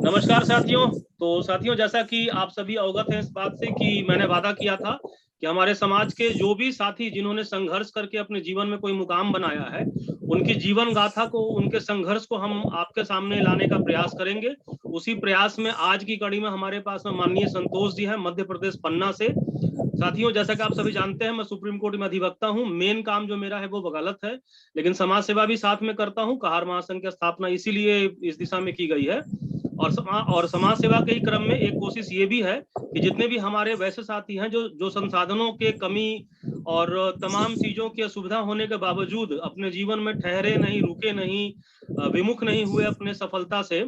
नमस्कार साथियों। तो साथियों, जैसा कि आप सभी अवगत हैं इस बात से कि मैंने वादा किया था कि हमारे समाज के जो भी साथी जिन्होंने संघर्ष करके अपने जीवन में कोई मुकाम बनाया है, उनकी जीवन गाथा को, उनके संघर्ष को हम आपके सामने लाने का प्रयास करेंगे। उसी प्रयास में आज की कड़ी में हमारे पास में माननीय संतोष जी हैं, मध्य प्रदेश पन्ना से। साथियों, जैसा कि आप सभी जानते हैं, मैं सुप्रीम कोर्ट में अधिवक्ता हूं। मेन काम जो मेरा है वो वकालत है, लेकिन समाज सेवा भी साथ में करता हूं। कहार महासंघ की स्थापना इसीलिए इस दिशा में की गई है। और समाज सेवा के ही क्रम में एक कोशिश ये भी है कि जितने भी हमारे वैसे साथी हैं जो जो संसाधनों के कमी और तमाम चीजों की असुविधा होने के बावजूद अपने जीवन में ठहरे नहीं, रुके नहीं, विमुख नहीं हुए अपने सफलता से,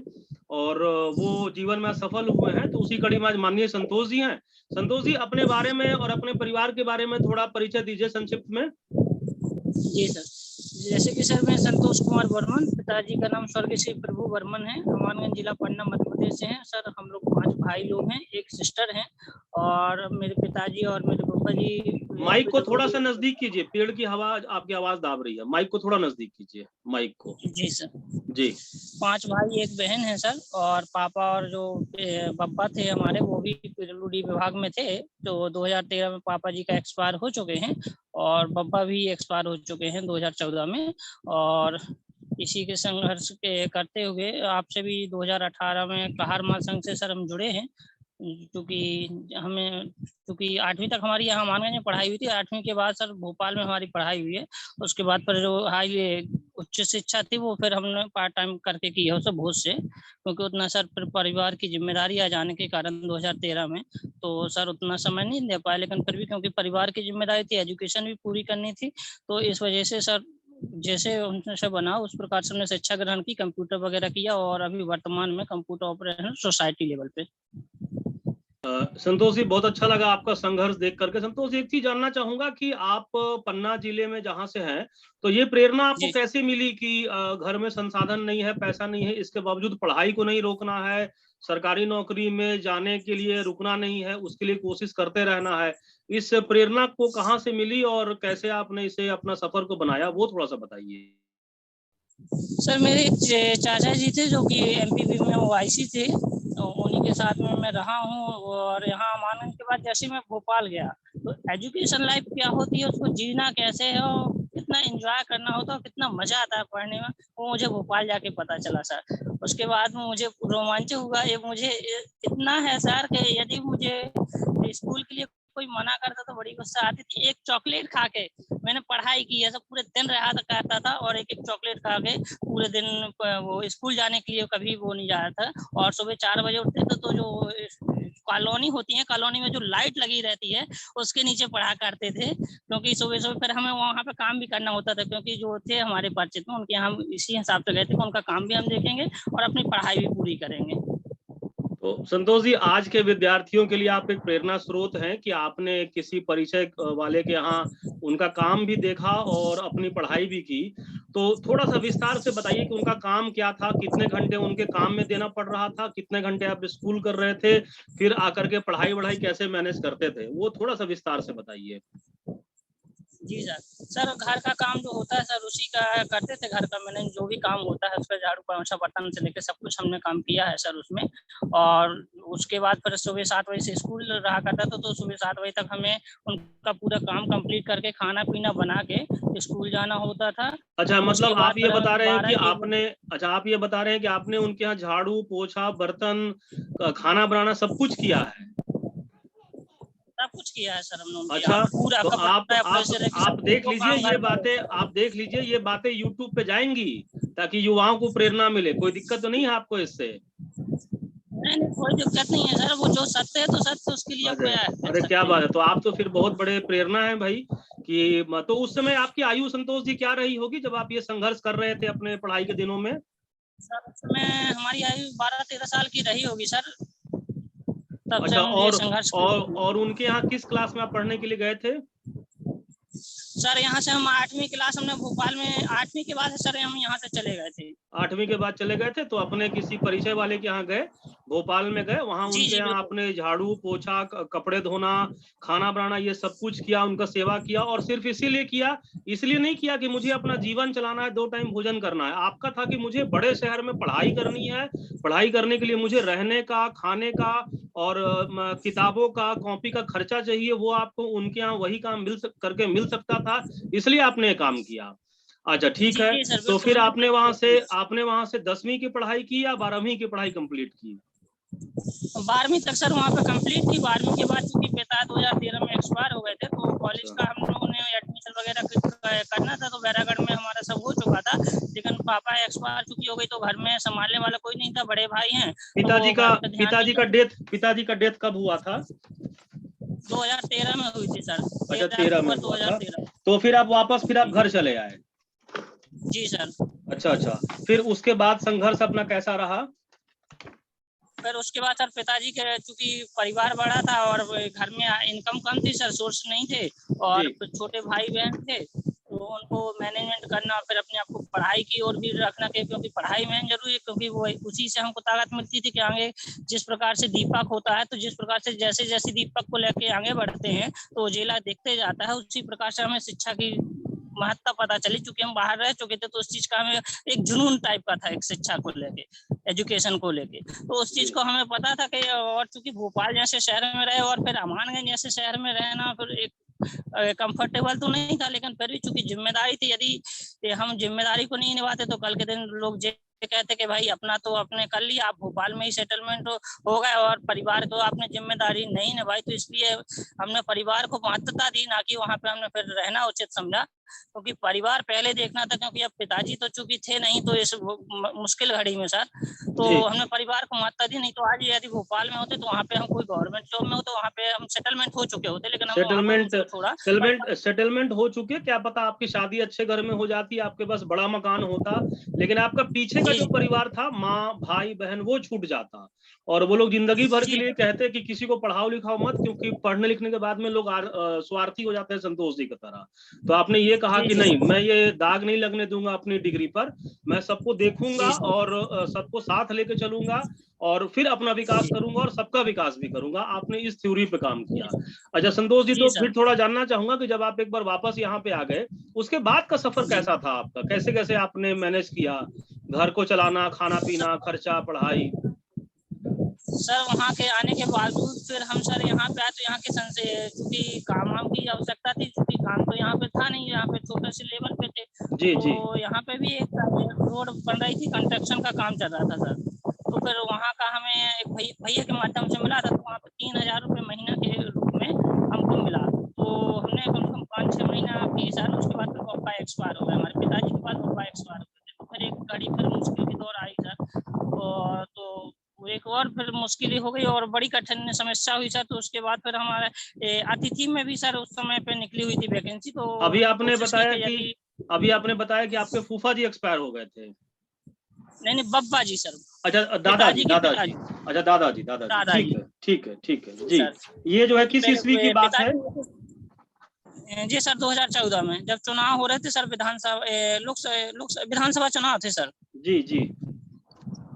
और वो जीवन में सफल हुए हैं, तो उसी कड़ी में आज माननीय संतोष जी हैं। संतोष जी, अपने बारे में और अपने परिवार के बारे में थोड़ा परिचय दीजिए संक्षिप्त में। जी सर, जैसे कि सर मैं संतोष कुमार वर्मन, पिताजी का नाम स्वर्गीय श्री प्रभु वर्मन है, हनुमानगंज जिला पन्ना मध्य प्रदेश से हैं। सर हम लोग 5 भाई लोग हैं, एक सिस्टर हैं और मेरे पिताजी और मेरे पापा जी। माइक को थोड़ा सा नजदीक कीजिए, पेड़ की हवा आपकी आवाज दाब रही है। माइक को थोड़ा नजदीक कीजिए, माइक को। जी सर। जी। 5 भाई एक बहन है सर, और पापा और जो बब्बा थे हमारे, वो भी पीडब्ल्यूडी विभाग में थे। तो 2013 में पापा जी का एक्सपायर हो चुके हैं और बब्बा भी एक्सपायर हो चुके हैं 2014 में। और इसी के संघर्ष के करते हुए आपसे भी 2018 में कहार महासंघ से सर हम जुड़े हैं, क्योंकि 8वीं तक हमारी यहाँ हनुमानगंज में पढ़ाई हुई थी। 8वीं के बाद सर भोपाल में हमारी पढ़ाई हुई है। उसके बाद पर जो उच्च शिक्षा थी वो फिर हमने पार्ट टाइम करके की है उसे भोज से, क्योंकि उतना सर फिर परिवार की जिम्मेदारी आ जाने के कारण 2013 में तो सर उतना समय नहीं दे पाए। लेकिन फिर भी क्योंकि परिवार की जिम्मेदारी थी, एजुकेशन भी पूरी करनी थी, तो इस वजह से सर जैसे उनसे बना उस प्रकार से हमने शिक्षा ग्रहण की, कंप्यूटर वगैरह किया और अभी वर्तमान में कंप्यूटर ऑपरेशन सोसाइटी लेवल पे। संतोष जी, बहुत अच्छा लगा आपका संघर्ष देख करके। संतोष जी, एक चीज जानना चाहूंगा कि आप पन्ना जिले में जहां से हैं, तो ये प्रेरणा आपको कैसे मिली कि घर में संसाधन नहीं है, पैसा नहीं है, इसके बावजूद पढ़ाई को नहीं रोकना है, सरकारी नौकरी में जाने के लिए रुकना नहीं है, उसके लिए कोशिश करते रहना है। इस प्रेरणा को कहाँ से मिली और कैसे आपने इसे अपना सफर को बनाया, वो थोड़ा सा बताइए। सर मेरे चाचा जी थे जो कि एमपीपी में ओआईसी थे, तो उन्हीं के साथ में मैं रहा हूँ। और यहाँ मानने के बाद जैसे मैं भोपाल गया तो एजुकेशन लाइफ क्या होती है, उसको जीना कैसे है और कितना एंजॉय करना होता है, कितना मजा आता है पढ़ने में, वो मुझे भोपाल जाके पता चला सर। उसके बाद में मुझे रोमांच हुआ, ये मुझे इतना है सर कि यदि मुझे स्कूल के लिए कोई मना करता तो बड़ी गुस्सा आती थी। एक चॉकलेट खा के मैंने पढ़ाई की है, सब पूरे दिन रहा करता था और एक एक चॉकलेट खा के पूरे दिन वो स्कूल जाने के लिए कभी वो नहीं जा रहा था। और सुबह 4 बजे उठते थे तो जो कॉलोनी होती है, कॉलोनी में जो लाइट लगी रहती है उसके नीचे पढ़ा करते थे, क्योंकि सुबह सुबह फिर हमें वहाँ पे काम भी करना होता था, क्योंकि जो थे हमारे परिचित में उनके यहाँ इसी हिसाब से गए थे कि उनका काम भी हम देखेंगे और अपनी पढ़ाई भी पूरी करेंगे। तो संतोष जी, आज के विद्यार्थियों के लिए आप एक प्रेरणा स्रोत हैं कि आपने किसी परिचय वाले के यहाँ उनका काम भी देखा और अपनी पढ़ाई भी की। तो थोड़ा सा विस्तार से बताइए कि उनका काम क्या था, कितने घंटे उनके काम में देना पड़ रहा था, कितने घंटे आप स्कूल कर रहे थे, फिर आकर के पढ़ाई वढ़ाई कैसे मैनेज करते थे, वो थोड़ा सा विस्तार से बताइए। जी सर, घर का काम जो होता है सर उसी का करते थे। घर का मैंने जो भी काम होता है उसका झाड़ू पोछा बर्तन से लेकर सब कुछ हमने काम किया है सर उसमें। और उसके बाद फिर सुबह 7 बजे से स्कूल रहा करता था, तो सुबह 7 बजे तक हमें उनका पूरा काम कंप्लीट करके खाना पीना बना के स्कूल जाना होता था। अच्छा, मतलब आप ये बता रहे हैं कि आप ये बता रहे हैं कि आपने उनके यहाँ झाड़ू पोछा बर्तन खाना बनाना सब कुछ किया है। सब कुछ किया है सर हमने। अच्छा, पूरा तो आप देख लीजिए ये बातें, आप देख लीजिए ये बातें यूट्यूब पे जाएंगी ताकि युवाओं को प्रेरणा मिले। कोई दिक्कत तो नहीं है आपको इससे? नहीं, कोई दिक्कत नहीं है सर, वो जो सत्य है तो सत्य, उसके लिए क्या है। अरे क्या बात है, तो आप तो फिर बहुत बड़े प्रेरणा है भाई। कि तो उस समय आपकी आयु संतोष जी क्या रही होगी जब आप ये संघर्ष कर रहे थे अपने पढ़ाई के दिनों में? सर उस समय हमारी आयु 12-13 साल की रही होगी सर। तब अच्छा, से हम ये संघर्ष और उनके यहाँ किस क्लास में आप पढ़ने के लिए गए थे? सर यहाँ से हम 8वीं क्लास, हमने भोपाल में 8वीं के बाद सर हम यहाँ से चले गए थे। 8वीं के बाद चले गए थे, तो अपने किसी परिचय वाले के यहाँ गए, भोपाल में गए, वहाँ जी उनके जी यहाँ बिल्कुल। आपने झाड़ू पोछा, कपड़े धोना, खाना बनाना, ये सब कुछ किया, उनका सेवा किया, और सिर्फ इसीलिए किया, इसलिए नहीं किया कि मुझे अपना जीवन चलाना है, 2 टाइम भोजन करना है। आपका था कि मुझे बड़े शहर में पढ़ाई करनी है, पढ़ाई करने के लिए मुझे रहने का, खाने का और किताबों का, कॉपी का खर्चा चाहिए, वो आपको उनके यहाँ वही काम करके मिल सकता था, इसलिए आपने ये काम किया। अच्छा, ठीक जी है। जी सर तो बिल्कुल, फिर मैंने वही किया। आपने वहां से 10वीं की पढ़ाई की या 12वीं की पढ़ाई कंप्लीट की? 12वीं तक सर वहाँ पे कंप्लीट थी। 12वीं के बाद चूंकि पिता 2013 में एक्सपायर हो गए थे, तो कॉलेज अच्छा, का हम लोगों ने एडमिशन वगैरह करना था, तो बैरागढ़ में हमारा सब हो चुका था। लेकिन पापा एक्सपायर चूंकि हो गई, तो घर में संभालने वाला कोई नहीं था, बड़े भाई हैं तो वो घर पे ध्यान नहीं कर। पिताजी का डेथ कब हुआ था? 2013 में हुई थी सर, अच्छा, 13 13 में अक्टूबर हुआ था। 2013। तो फिर फिर आप जी घर चले आए? जी सर। अच्छा, अच्छा। फिर उसके बाद संघर्ष अपना कैसा रहा? फिर उसके बाद सर पिताजी के चूंकि परिवार बड़ा था और घर में इनकम कम थी सर, सोर्स नहीं थे, जी, और छोटे भाई बहन थे, तो उनको मैनेजमेंट करना, फिर अपने आप को पढ़ाई की ओर भी रखना, क्योंकि पढ़ाई में जरूरी है, क्योंकि वो उसी से हमको ताकत मिलती थी कि आगे जिस प्रकार से दीपक होता है, तो जिस प्रकार से जैसे जैसे दीपक को लेके आगे बढ़ते हैं तो उजेला देखते जाता है, उसी प्रकार से हमें शिक्षा की महत्ता पता चली। चूंकि हम बाहर रह चुके थे, तो उस चीज का हमें एक जुनून टाइप का था, एक शिक्षा को लेके, एजुकेशन को लेके, तो उस चीज जी, को हमें पता था कि, और चूंकि भोपाल जैसे शहर में रहे और फिर अमानगंज जैसे शहर में रहना, फिर एक कंफर्टेबल तो नहीं था, लेकिन फिर भी चूंकि जिम्मेदारी थी, यदि हम जिम्मेदारी को नहीं निभाते तो कल के दिन लोग ये कहते कि भाई अपना तो आपने कर लिया, आप भोपाल में ही सेटलमेंट हो गए और परिवार को आपने जिम्मेदारी नहीं निभाई, तो इसलिए हमने परिवार को महत्वता दी, ना कि वहां पे हमने फिर रहना उचित समझा, क्योंकि परिवार पहले देखना था, क्योंकि अब पिताजी तो चूंकि थे नहीं, तो इस मुश्किल घड़ी में सर, तो जी। हमने परिवार को महत्ता दी। नहीं तो आज यदि भोपाल में होते तो वहाँ पे हम कोई गवर्नमेंट जॉब में होते, वहाँ पे हम सेटलमेंट हो चुके होते, लेकिन हम वहाँ पर सेटलमेंट उसको छोड़ा। सेटलमेंट हो चुके, क्या पता आपकी शादी अच्छे घर में हो जाती, आपके पास बड़ा मकान होता, लेकिन आपका पीछे का जी जो परिवार था, माँ भाई बहन, वो छूट जाता। और वो लोग जिंदगी भर के जी लिए कहते हैं कि किसी को पढ़ाओ लिखाओ मत, क्योंकि पढ़ने लिखने के बाद में लोग स्वार्थी हो जाते हैं, संतोष जी की तरह। तो आपने ये कहा जी कि जी नहीं, सर। मैं ये दाग नहीं लगने दूंगा अपनी डिग्री पर, मैं सबको देखूंगा जी सर। और सबको साथ लेके चलूंगा, और फिर अपना विकास जी करूंगा और सबका विकास भी करूंगा। आपने इस थ्योरी पे काम जी किया। अच्छा संतोष जी, जी तो सर। फिर थोड़ा जानना चाहूंगा कि जब आप एक बार वापस यहाँ पे आ गए, उसके बाद का सफर जी कैसा था आपका? कैसे कैसे आपने मैनेज किया, घर को चलाना, खाना पीना, खर्चा, पढ़ाई? सर वहाँ के आने के बावजूद फिर हम सर यहाँ पे आए, तो यहाँ के संसे चूंकि काम वाम की आवश्यकता थी, चूंकि काम तो यहाँ पे था नहीं, यहाँ पे छोटे से लेवल पे थे, जी, तो जी, यहाँ पे भी एक रोड बन रही थी, कंस्ट्रक्शन का काम चल रहा था सर, तो फिर वहाँ का हमें एक भैया के माध्यम से मिला था, तो वहाँ पे 3000 रुपये महीना के रूप में हमको मिला, तो हमने कम से कम 5-6 महीना की सर, उसके बाद फिर पापा एक्सपायर हो गए, हमारे पिताजी के बाद पापा एक्सपायर हो गए थे, तो फिर एक घड़ी फिर मुश्किल की दौर आई सर, और तो वो एक और फिर मुश्किल हो गई और बड़ी कठिन समस्या हुई सर, तो उसके बाद फिर हमारे अतिथि में भी सर उस समय पे निकली हुई थी वैकेंसी, तो अभी हमने आपने कोशिश की बताया कि कि यदि। अभी आपने बताया कि आपके फूफा जी एक्सपायर हो गए थे। नहीं नहीं, बब्बा जी सर। अच्छा, दादाजी, पिताजी के दादाजी। पिताजी। अच्छा, दादाजी, दादाजी, ठीक दादाजी। है, ठीक है, ठीक है जी जी। सर। ये जो है क्योंकि किस ईस्वी की बात है? पिताजी, जी सर 2014 में जब चुनाव हो रहे थे सर, विधानसभा विधानसभा चुनाव थे सर, जी, जी।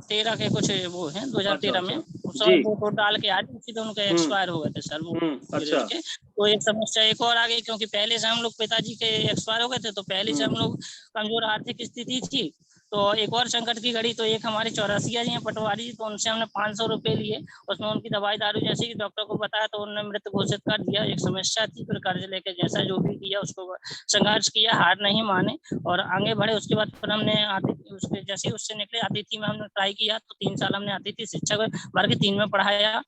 13 के कुछ वो है, अच्छा, 2013 में अच्छा। उस जी। समय वोट डाल के आज उसी दिन उनके हम्म, एक्सपायर हो गए थे सर, वो गिर अच्छा। के। तो एक समस्या एक और आ गई, क्योंकि पहले से हम लोग पिताजी के एक्सपायर हो गए थे, तो पहले से हम्म, हम लोग कमजोर आर्थिक स्थिति थी, तो एक और संकट की घड़ी, तो एक हमारे चौरसिया जी हैं पटवारी जी, तो उनसे हमने 500 रुपए लिए, उसमें उनकी दवाई दारू जैसे कि डॉक्टर को बताया, तो उन्होंने मृत घोषित कर दिया। एक समस्या थी, फिर कर्ज लेके जैसा जो भी किया उसको संघर्ष किया, हार नहीं माने और आगे बढ़े। उसके बाद फिर हमने उसके जैसे उससे निकले, अतिथि में हमने ट्राई किया, तो 3 साल हमने अतिथि शिक्षक वर्ग के 3 में पढ़ाया।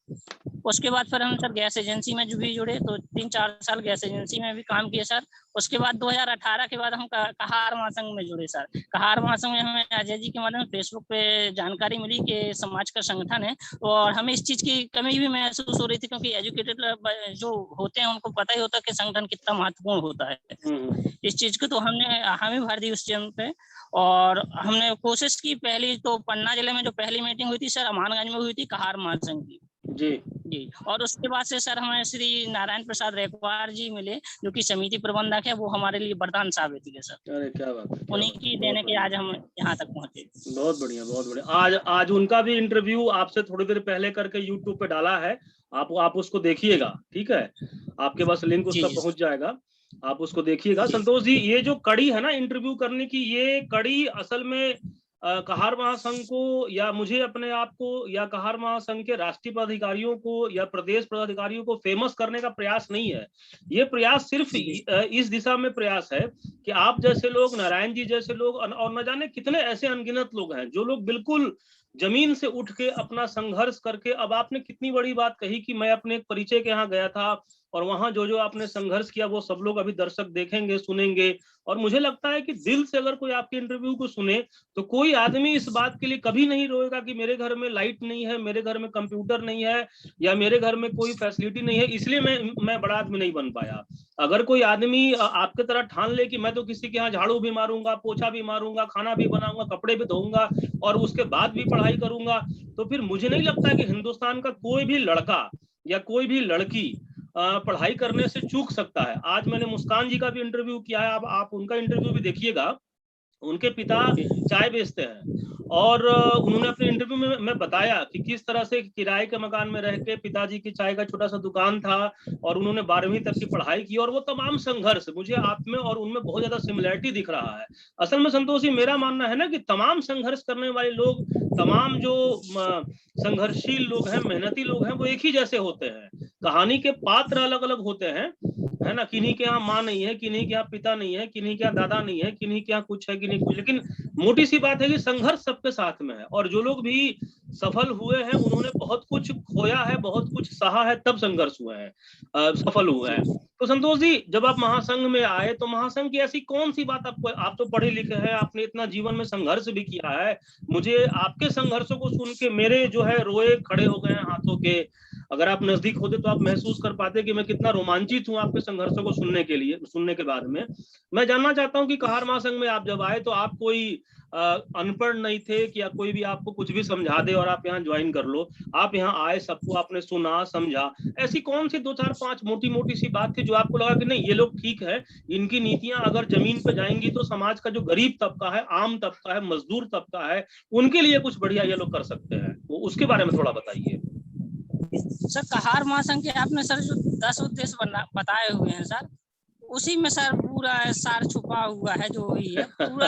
उसके बाद फिर हम सर गैस एजेंसी में जो भी जुड़े, तो 3-4 साल गैस एजेंसी में भी काम किए सर। उसके बाद 2018 के बाद हम कहार महासंघ में जुड़े सर। कहार महासंघ में हमें अजय जी के माध्यम से फेसबुक पे जानकारी मिली कि समाज का संगठन है, और हमें इस चीज की कमी भी महसूस हो रही थी, क्योंकि एजुकेटेड जो होते हैं उनको पता ही होता है कि संगठन कितना महत्वपूर्ण होता है। हम्म, इस चीज को तो हमें भर दी उस चैनल पे, और हमने कोशिश की। पहली तो पन्ना जिले में जो पहली मीटिंग हुई थी सर, अमानगंज में हुई थी कहार महासंघ की। जी। जी। और उसके बाद से सर हमें श्री नारायण प्रसाद रेकवार जी मिले, जो कि समिति प्रबंधक है। वो हमारे लिए वरदान साबित हुए सर। अरे क्या बात है, क्या उन्हीं बात की है, देन बहुत है कि बढ़िया, आज हम यहाँ तक पहुंचे। बहुत बढ़िया, बहुत बढ़िया। आज आज उनका भी इंटरव्यू आपसे थोड़ी देर पहले करके यूट्यूब पे डाला है, आप उसको देखिएगा, ठीक है? आपके पास लिंक जी उसका जी पहुंच जाएगा, आप उसको देखिएगा। जी संतोष जी, ये जो कड़ी है ना इंटरव्यू करने की, ये कड़ी असल में कहार महासंघ को या मुझे अपने आप को या कहार महासंघ के राष्ट्रीय पदाधिकारियों को या प्रदेश पदाधिकारियों को फेमस करने का प्रयास नहीं है। ये प्रयास सिर्फ जी इस दिशा में प्रयास है कि आप जैसे लोग, नारायण जी जैसे लोग और न जाने कितने ऐसे अनगिनत लोग हैं जो लोग बिल्कुल जमीन से उठ के अपना संघर्ष करके, अब आपने कितनी बड़ी बात कही कि मैं अपने एक परिचय के यहाँ गया था और वहां जो जो आपने संघर्ष किया वो सब लोग अभी दर्शक देखेंगे, सुनेंगे। और मुझे लगता है कि दिल से अगर कोई आपके इंटरव्यू को सुने तो कोई आदमी इस बात के लिए कभी नहीं रोएगा कि मेरे घर में लाइट नहीं है, मेरे घर में कंप्यूटर नहीं है या मेरे घर में कोई फैसिलिटी नहीं है, इसलिए मैं बड़ा आदमी नहीं बन पाया। अगर कोई आदमी आपके तरह ठान ले कि मैं तो किसी के यहाँ झाड़ू भी मारूंगा, पोछा भी मारूंगा, खाना भी बनाऊंगा, कपड़े भी धोऊंगा और उसके बाद भी पढ़ाई करूंगा, तो फिर मुझे नहीं लगता कि हिंदुस्तान का कोई भी लड़का या कोई भी लड़की पढ़ाई करने से चूक सकता है। आज मैंने मुस्कान जी का भी इंटरव्यू किया है, आप उनका इंटरव्यू भी देखिएगा। उनके पिता चाय बेचते हैं और उन्होंने अपने इंटरव्यू में मैं बताया कि किस तरह से किराए के मकान में रह के पिताजी की चाय का छोटा सा दुकान था और उन्होंने 12वीं तक की पढ़ाई की और वो तमाम संघर्ष मुझे आप में और उनमें बहुत ज्यादा सिमिलैरिटी दिख रहा है। असल में संतोष जी, मेरा मानना है ना कि तमाम संघर्ष करने वाले लोग, तमाम जो संघर्षशील लोग हैं, मेहनती लोग हैं, वो एक ही जैसे होते हैं। कहानी के पात्र अलग अलग होते हैं, है ना? किन्हीं के यहाँ माँ नहीं है, किन्हीं के यहाँ पिता नहीं है, किन्हीं के यहाँ दादा नहीं है, किन्हीं के यहाँ कुछ है, किन्हीं कुछ, लेकिन मोटी सी बात है कि संघर्ष सबके साथ में है। और जो लोग भी सफल हुए हैं उन्होंने बहुत कुछ खोया है, बहुत कुछ सहा है, तब संघर्ष हुए हैं, सफल हुए हैं। तो संतोष जी, जब आप महासंघ में आए तो महासंघ की ऐसी कौन सी बात आपको, आप तो पढ़े लिखे हैं, आपने इतना जीवन में संघर्ष भी किया है, मुझे आपके संघर्षों को सुन के मेरे जो है रोए खड़े हो गए हैं हाथों के। अगर आप नजदीक होते तो आप महसूस कर पाते कि मैं कितना रोमांचित हूं आपके संघर्षों को सुनने के बाद में। मैं जानना चाहता हूं कि कहार महासंघ में आप जब आए तो आप कोई अनपढ़ नहीं थे कि या कोई भी आपको कुछ भी समझा दे और आप यहाँ ज्वाइन कर लो। आप यहाँ आए, सबको आपने सुना, समझा। ऐसी कौन सी 2 4 5 मोटी मोटी सी बात थी जो आपको लगा कि नहीं, ये लोग ठीक है, इनकी नीतियां अगर जमीन पे जाएंगी तो समाज का जो गरीब तबका है, आम तबका है, मजदूर तबका है, उनके लिए कुछ बढ़िया ये लोग कर सकते हैं? वो उसके बारे में थोड़ा बताइए सर। कहार महासंघ के आपने सर जो 10 उद्देश्य बताए हुए हैं सर, उसी में सर पूरा सार छुपा हुआ है। जो भी है पूरा,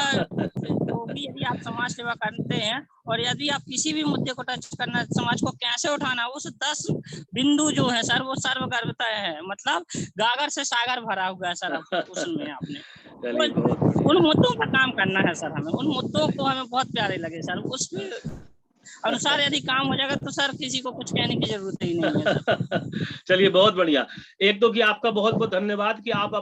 जो भी यदि आप समाज सेवा करते हैं और यदि आप किसी भी मुद्दे को टच करना, समाज को कैसे उठाना, उस 10 बिंदु जो है सर वो सर्वगर्भता है। मतलब गागर से सागर भरा हुआ है सर उसमें आपने। उन मुद्दों पर काम करना है सर हमें, उन मुद्दों को हमें बहुत प्यारे लगे सर। उस अनुसार यदि काम हो जाएगा तो सर किसी को कुछ कहने की जरूरत ही नहीं है सर। चलिए, बहुत बढ़िया। एक तो कि आपका बहुत बहुत धन्यवाद कि आप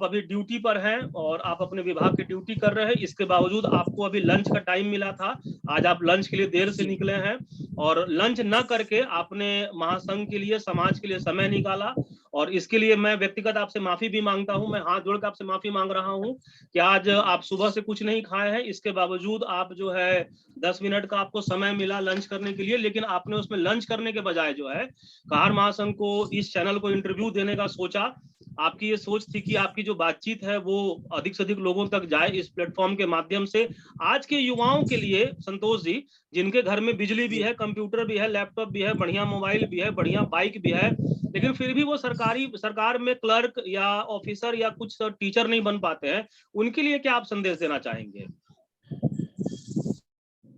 अभी ड्यूटी पर हैं और आप अपने विभाग की ड्यूटी कर रहे हैं, इसके बावजूद आपको अभी लंच का टाइम मिला था। आज आप लंच के लिए देर से निकले हैं और लंच न करके आपने महासंघ के लिए, समाज के लिए समय निकाला, और इसके लिए मैं व्यक्तिगत आपसे माफी भी मांगता हूं। मैं हाथ जोड़कर आपसे माफी मांग रहा हूं कि आज आप सुबह से कुछ नहीं खाए हैं, इसके बावजूद आप जो है 10 मिनट का आपको समय मिला लंच करने के लिए, लेकिन आपने उसमें लंच करने के बजाय जो है कहार महासंघ को, इस चैनल को इंटरव्यू देने का सोचा। आपकी ये सोच थी कि आपकी जो बातचीत है वो अधिक से अधिक लोगों तक जाए इस प्लेटफॉर्म के माध्यम से। आज के युवाओं के लिए संतोष जी, जिनके घर में बिजली भी है, कंप्यूटर भी है, लैपटॉप भी है, बढ़िया मोबाइल भी है, बढ़िया बाइक भी है, लेकिन फिर भी वो सरकार में क्लर्क या ऑफिसर या कुछ टीचर नहीं बन पाते हैं, उनके लिए क्या आप संदेश देना चाहेंगे?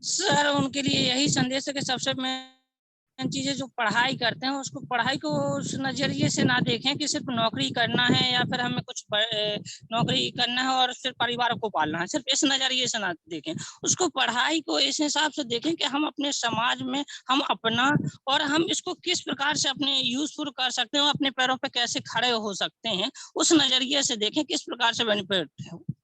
सर उनके लिए यही संदेश है कि सबसे चीजें जो पढ़ाई करते हैं उसको, पढ़ाई को उस नजरिए से ना देखें कि सिर्फ नौकरी करना है या फिर हमें कुछ नौकरी करना है और सिर्फ परिवार को पालना है, सिर्फ इस नजरिए से ना देखें उसको। पढ़ाई को इस हिसाब से देखें कि हम अपने समाज में हम अपना, और हम इसको किस प्रकार से अपने यूजफुल कर सकते हैं, अपने पैरों पे कैसे खड़े हो सकते हैं, उस नजरिए से देखें। किस प्रकार से बेनिफिट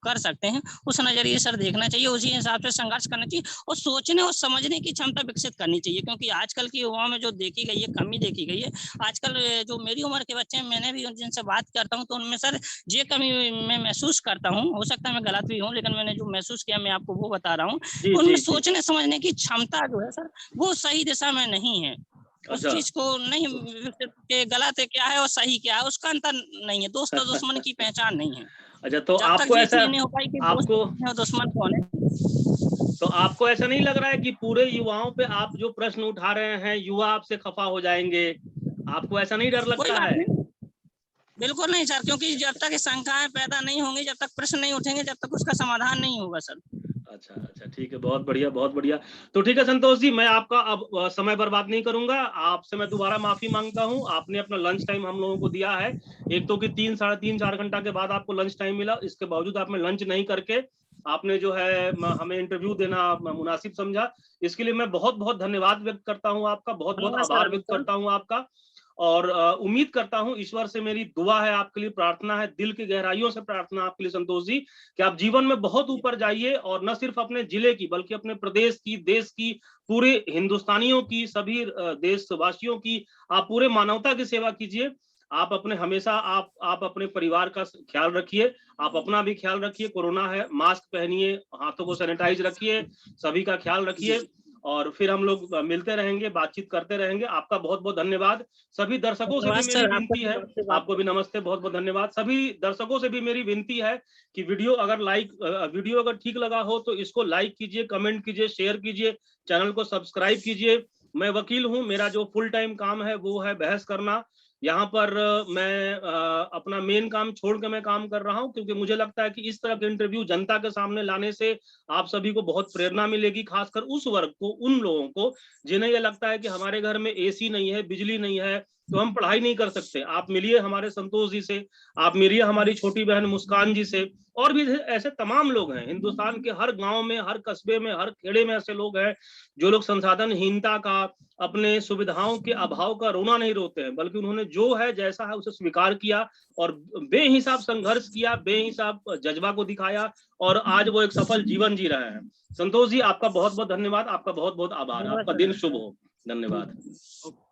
कर सकते हैं उस नजरिए सर देखना चाहिए, उसी हिसाब से संघर्ष करना चाहिए और सोचने और समझने की क्षमता विकसित करनी चाहिए। क्योंकि आजकल की युवाओं में जो देखी गई है, कमी देखी गई है। आजकल जो मेरी उम्र के बच्चे हैं, मैंने भी जिनसे बात करता हूँ तो उनमें सर ये कमी मैं महसूस करता हूँ। हो सकता है मैं गलत भी हूँ, लेकिन मैंने जो महसूस किया मैं आपको वो बता रहा हूँ। उनमें सोचने समझने की क्षमता जो है सर वो सही दिशा में नहीं है। उस अच्छा। चीज को नहीं के गलत है क्या है और सही क्या है उसका अंतर नहीं है। दोस्त और दुश्मन की पहचान नहीं है। अच्छा, तो जब तक आपको ये ऐसा, चीज नहीं हो पाई कि दोस्त आपको कौन है और दुश्मन कौन है। तो आपको ऐसा नहीं लग रहा है कि पूरे युवाओं पे आप जो प्रश्न उठा रहे हैं, युवा आपसे खफा हो जाएंगे? आपको ऐसा नहीं डर कोई लगता बात है? नहीं, बिल्कुल नहीं सर, क्योंकि जब तक शंकाएं पैदा नहीं होंगी, जब तक प्रश्न नहीं उठेंगे, जब तक उसका समाधान नहीं होगा सर। अच्छा अच्छा, ठीक है, बहुत बढ़िया बहुत बढ़िया। तो ठीक है संतोष जी, मैं आपका अब समय बर्बाद नहीं करूंगा। आपसे मैं दोबारा माफी मांगता हूं। आपने अपना लंच टाइम हम लोगों को दिया है, एक तो कि 3 साढ़े 3 4 घंटा के बाद आपको लंच टाइम मिला, इसके बावजूद आपने लंच नहीं करके आपने जो है हमें इंटरव्यू देना मुनासिब समझा। इसके लिए मैं बहुत बहुत धन्यवाद व्यक्त करता हूँ आपका, बहुत बहुत धन्यवाद सर आभार आपका। व्यक्त करता हूँ आपका। और उम्मीद करता हूं, ईश्वर से मेरी दुआ है आपके लिए, प्रार्थना है, दिल की गहराइयों से प्रार्थना आपके लिए संतोष जी, कि आप जीवन में बहुत ऊपर जाइए और न सिर्फ अपने जिले की बल्कि अपने प्रदेश की, देश की, पूरे हिंदुस्तानियों की, सभी देशवासियों की, आप पूरे मानवता की सेवा कीजिए। आप अपने हमेशा आप अपने परिवार का ख्याल रखिए, आप अपना भी ख्याल रखिए। कोरोना है, मास्क पहनिए, हाथों को सैनिटाइज रखिए, सभी का ख्याल रखिए। और फिर हम लोग मिलते रहेंगे, बातचीत करते रहेंगे। आपका बहुत बहुत धन्यवाद। सभी दर्शकों से भी धन्यवाद मेरी सर आपका विनती है, भी आपसे बात आपको भी नमस्ते, बहुत बहुत धन्यवाद। सभी दर्शकों से भी मेरी विनती है कि वीडियो अगर ठीक लगा हो तो इसको लाइक कीजिए, कमेंट कीजिए, शेयर कीजिए, चैनल को सब्सक्राइब कीजिए। मैं वकील हूं, मेरा जो फुल टाइम काम है वो है बहस करना। यहाँ पर मैं अपना मेन काम छोड़ के मैं काम कर रहा हूँ, क्योंकि मुझे लगता है कि इस तरह के इंटरव्यू जनता के सामने लाने से आप सभी को बहुत प्रेरणा मिलेगी, खासकर उस वर्ग को, उन लोगों को जिन्हें यह लगता है कि हमारे घर में एसी नहीं है, बिजली नहीं है, तो हम पढ़ाई नहीं कर सकते। आप मिलिए हमारे संतोष जी से, आप मिलिए हमारी छोटी बहन मुस्कान जी से, और भी ऐसे तमाम लोग हैं हिंदुस्तान के हर गांव में, हर कस्बे में, हर खेड़े में ऐसे लोग हैं जो लोग संसाधनहीनता का, अपने सुविधाओं के अभाव का रोना नहीं रोते हैं, बल्कि उन्होंने जो है जैसा है उसे स्वीकार किया और बेहिसाब संघर्ष किया, बेहिसाब जज्बा को दिखाया, और आज वो एक सफल जीवन जी रहे हैं। संतोष जी, आपका बहुत बहुत धन्यवाद, आपका बहुत बहुत आभार, धन्यवाद आपका सर दिन शुभ आपका। हो। धन्यवाद।